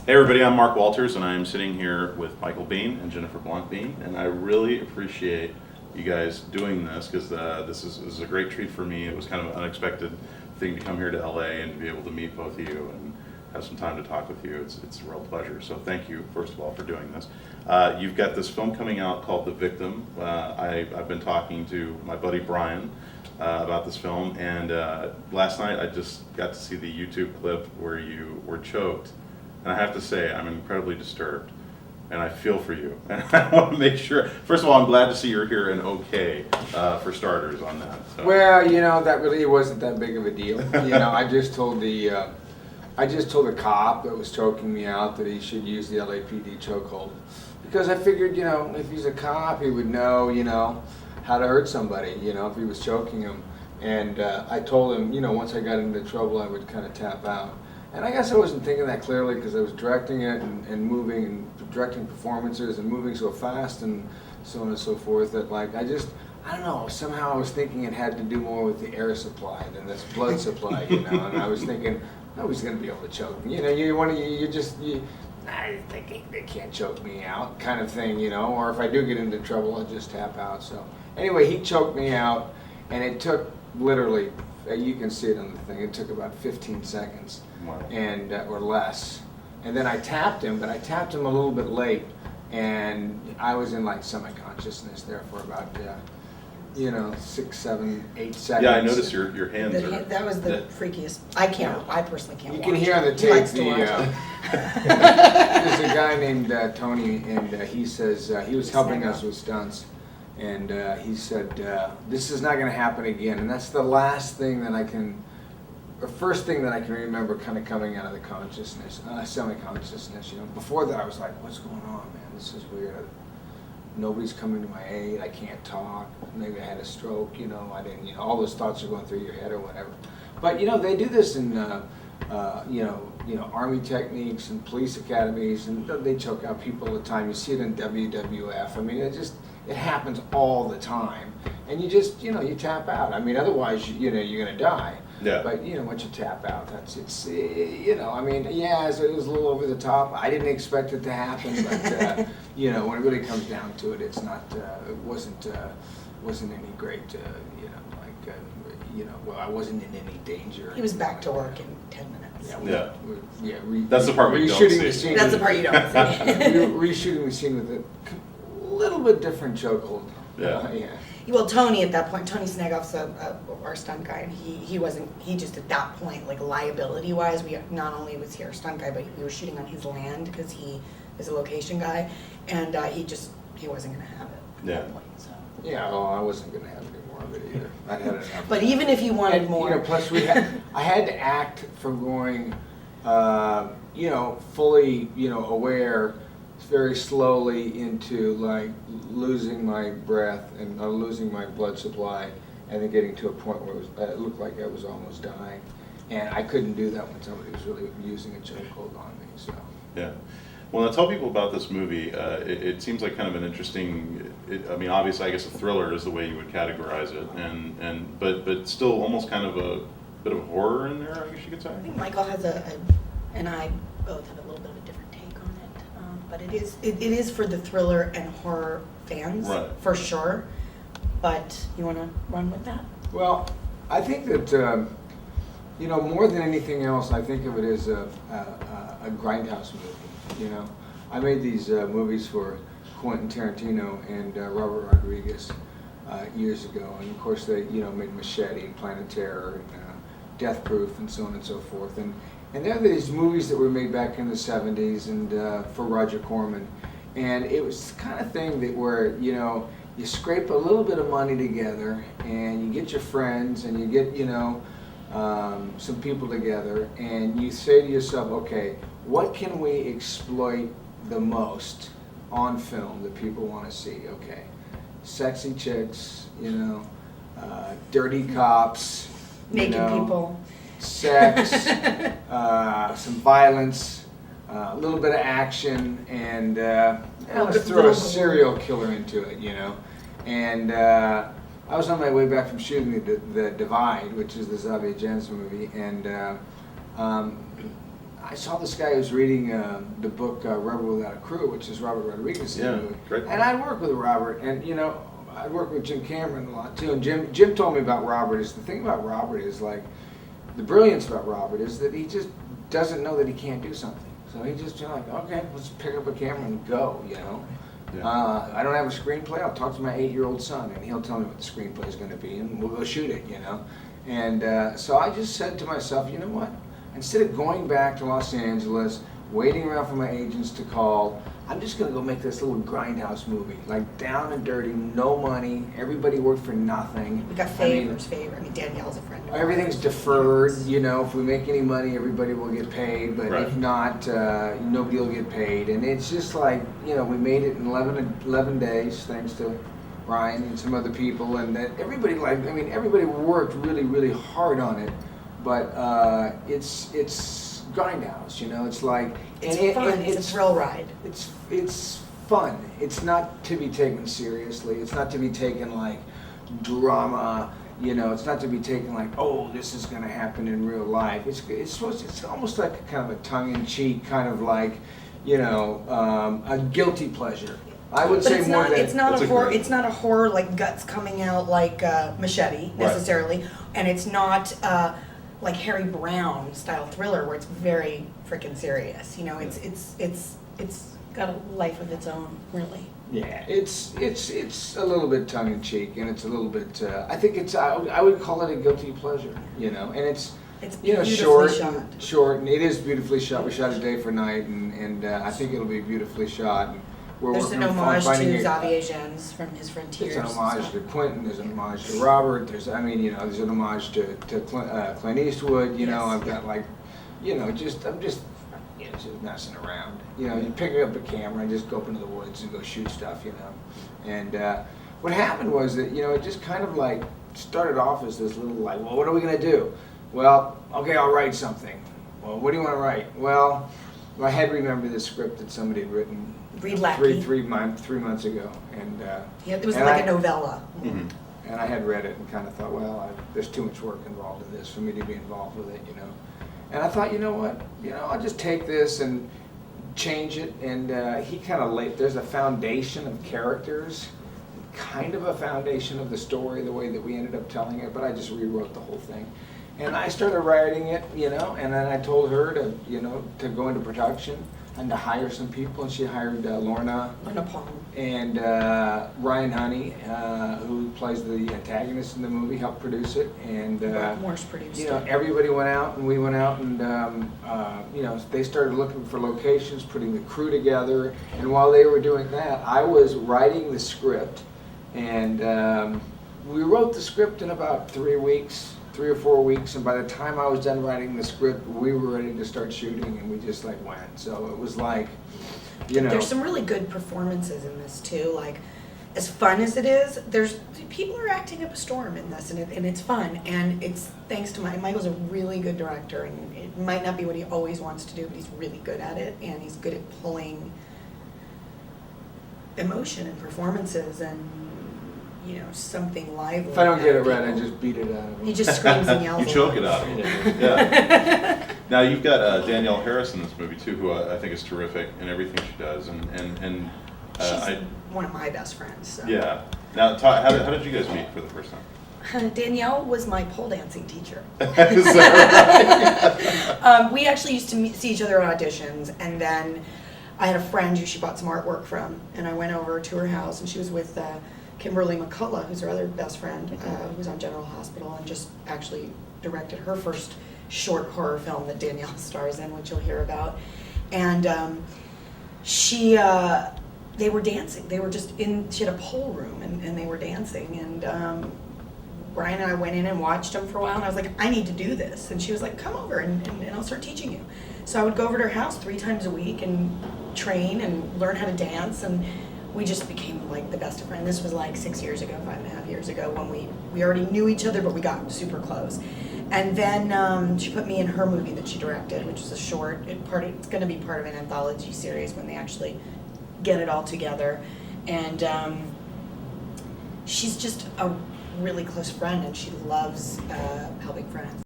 Hey everybody, I'm Mark Walters, and I am sitting here with Michael Biehn and Jennifer Blanc, and I really appreciate you guys doing this because this is a great treat for me. It was kind of an unexpected thing to come here to LA and to be able to meet both of you and have some time to talk with you. It's a real pleasure. So thank you, first of all, for doing this. You've got this film coming out called The Victim. I've been talking to my buddy Brian about this film, and last night I just got to see the YouTube clip where you were choked. And I have to say, I'm incredibly disturbed, and I feel for you. And I want to make sure, first of all, I'm glad to see you're here and okay, for starters on that. So. Well, that really wasn't that big of a deal. I just told the cop that was choking me out that he should use the LAPD chokehold. Because I figured, if he's a cop, he would know, how to hurt somebody, if he was choking him. And I told him, once I got into trouble, I would kind of tap out. And I guess I wasn't thinking that clearly because I was directing it and moving and directing performances and moving so fast and so on and so forth that I don't know, somehow I was thinking it had to do more with the air supply than this blood supply, and I was thinking nobody's going to be able to choke me. I think they can't choke me out kind of thing, or if I do get into trouble, I'll just tap out. So anyway, he choked me out, and it took literally, you can see it on the thing, it took about 15 seconds. Wow. And or less, and then I tapped him, but I tapped him a little bit late, and I was in semi-consciousness there for about 6, 7, 8 seconds. Yeah, I noticed your hands are. That was the freakiest. I personally can't. You watch can hear it. on the He tape likes to watch it. there's a guy named Tony, and he says he was helping us with stunts, and he said this is not going to happen again, and that's the last thing that I can. The first thing that I can remember kind of coming out of the consciousness, semi-consciousness, Before that I was like, what's going on, man? This is weird. Nobody's coming to my aid. I can't talk. Maybe I had a stroke, I didn't, all those thoughts are going through your head or whatever. But, they do this in, Army techniques and police academies, and they choke out people all the time. You see it in WWF. I mean, it happens all the time. And you just, you tap out. I mean, otherwise, you're going to die. Yeah. But once you tap out, it was a little over the top. I didn't expect it to happen, but when it really comes down to it, it's not. It wasn't any great. Well, I wasn't in any danger. He was back to work in 10 minutes. That's the part we don't see. The scene. That's the part you don't see. Reshooting the scene with a little bit different chokehold. Yeah. Well, Tony at that point, Tony Snagoff's our stunt guy, and he just at that point, liability-wise, not only was he our stunt guy, but we were shooting on his land because he is a location guy, and he wasn't going to have it at that point. So. Yeah, well, I wasn't going to have any more of it either. I had enough. But even if you wanted more. Plus I had to act from going, fully, aware, very slowly into losing my breath and losing my blood supply, and then getting to a point where it looked like I was almost dying, and I couldn't do that when somebody was really using a chokehold on me. So Yeah. Well, now tell people about this movie. It seems like kind of an interesting. Obviously, I guess a thriller is the way you would categorize it, but still almost kind of a bit of horror in there, I guess you could say. I think Michael has and I both have a little bit of a different take on it, but it is for the thriller and horror fans, right, for sure. But you want to run with that? Well, I think that more than anything else, I think of it as a grindhouse movie. I made these movies for Quentin Tarantino and Robert Rodriguez years ago, and of course they made Machete and Planet Terror and Death Proof and so on and so forth, and they're these movies that were made back in the 70s and for Roger Corman, and it was the kind of thing that where you scrape a little bit of money together and you get your friends and you get some people together and you say to yourself, okay, what can we exploit the most on film that people want to see? Okay, sexy chicks, dirty cops, Naked people, sex, some violence, a little bit of action, and let's throw a serial killer into it, And I was on my way back from shooting the Divide, which is the Xavier Janssen movie, and I saw this guy who was reading the book Rebel Without a Crew, which is Robert Rodriguez's Yeah, movie. great. And I work with Robert, and you know, I work with Jim Cameron a lot too. And Jim told me about Robert is the thing about Robert is like the brilliance about Robert is that he just doesn't know that he can't do something. So he just like, okay, let's pick up a camera and go, you know. Yeah. I don't have a screenplay. I'll talk to my 8-year-old son, and he'll tell me what the screenplay is going to be, and we'll go shoot it, you know. And so I just said to myself, you know what? Instead of going back to Los Angeles, waiting around for my agents to call, I'm just going to go make this little grindhouse movie, like down and dirty, no money. Everybody worked for nothing. We got favors. I mean, Danielle's a friend of Everything's ours. deferred, you know, if we make any money, everybody will get paid, but Right. if not, nobody will get paid. And it's just like, you know, we made it in 11 days, thanks to Brian and some other people, and that everybody everybody worked really, really hard on it, but it's grindhouse, you know, it's like... It's fun, it's a thrill ride. It's fun. It's not to be taken seriously. It's not to be taken like drama. You know, it's not to be taken like, oh, this is going to happen in real life. It's almost like a kind of a tongue-in-cheek kind of like, you know, a guilty pleasure. I would But say it's more not, than it's not That's a a horror. great- It's not a horror like guts coming out like Machete necessarily, and it's not like Harry Brown style thriller where it's very freaking serious. You know, it's got a life of its own, really. Yeah, it's a little bit tongue in cheek, and it's a little bit. I think it's. I would call it a guilty pleasure, you know, and it's. It's You know, beautifully short, and it is beautifully shot. We shot it day for night, and I think it'll be beautifully shot. And we're There's working an on homage to finding Xavier Gens from his Frontiers. There's an homage to Quentin. There's an homage to Robert. There's an homage to Clint Eastwood. You know, Yes. I've got like, you know, I'm just messing around. You know, you pick up a camera and just go up into the woods and go shoot stuff. You know, and what happened was that, you know, it just kind of like started off as this little like, well, what are we gonna do? Well, okay, I'll write something. Well, what do you want to write? Well, I had remembered this script that somebody had written Reed Lackey. 3 months ago, and Yeah, it was and like I- a novella. Mhm. and I had read it and kind of thought, well, there's too much work involved in this for me to be involved with it, you know. And I thought, you know what, I'll just take this and change it. And he kind of there's a foundation of characters, kind of a foundation of the story, the way that we ended up telling it, but I just rewrote the whole thing. And I started writing it, you know, and then I told her to, you know, to go into production and to hire some people, and she hired Lorna Lorna Palm. and Ryan Honey, who plays the antagonist in the movie, helped produce it. And Morse produced you know, it. everybody went out, and we went out, and you know, they started looking for locations, putting the crew together. And while they were doing that, I was writing the script, and we wrote the script in about 3 or 4 weeks, and by the time I was done writing the script, we were ready to start shooting, and we just like went. So it was like, you know. There's some really good performances in this too. Like, as fun as it is, there's people are acting up a storm in this, and it's fun. And it's thanks to Michael's a really good director, and it might not be what he always wants to do, but he's really good at it, and he's good at pulling emotion and performances and, you know, something lively. If I don't get it out of right, I people. just beat it out of him. He just screams and yells. You a choke lot. it out of him. Yeah. Now you've got Danielle Harris in this movie too, who I think is terrific in everything she does, and She's one of my best friends. So. yeah. Now, how did you guys meet for the first time? Danielle was my pole dancing teacher. Is that right? We actually used to see each other at auditions, and then I had a friend who she bought some artwork from, and I went over to her house, and she was with Kimberly McCullough, who's her other best friend, who's on General Hospital, and just actually directed her first short horror film that Danielle stars in, which you'll hear about. And they were dancing. They were just she had a pole room, and they were dancing, and Brian and I went in and watched them for a while, and I was like, I need to do this. And she was like, come over, and I'll start teaching you. So I would go over to her house 3 times a week and train and learn how to dance, and we just became like the best of friends. This was like 6 years ago, 5.5 years ago, when we already knew each other, but we got super close. And then she put me in her movie that she directed, which is a short. It's going to be part of an anthology series when they actually get it all together. And she's just a really close friend, and she loves helping friends.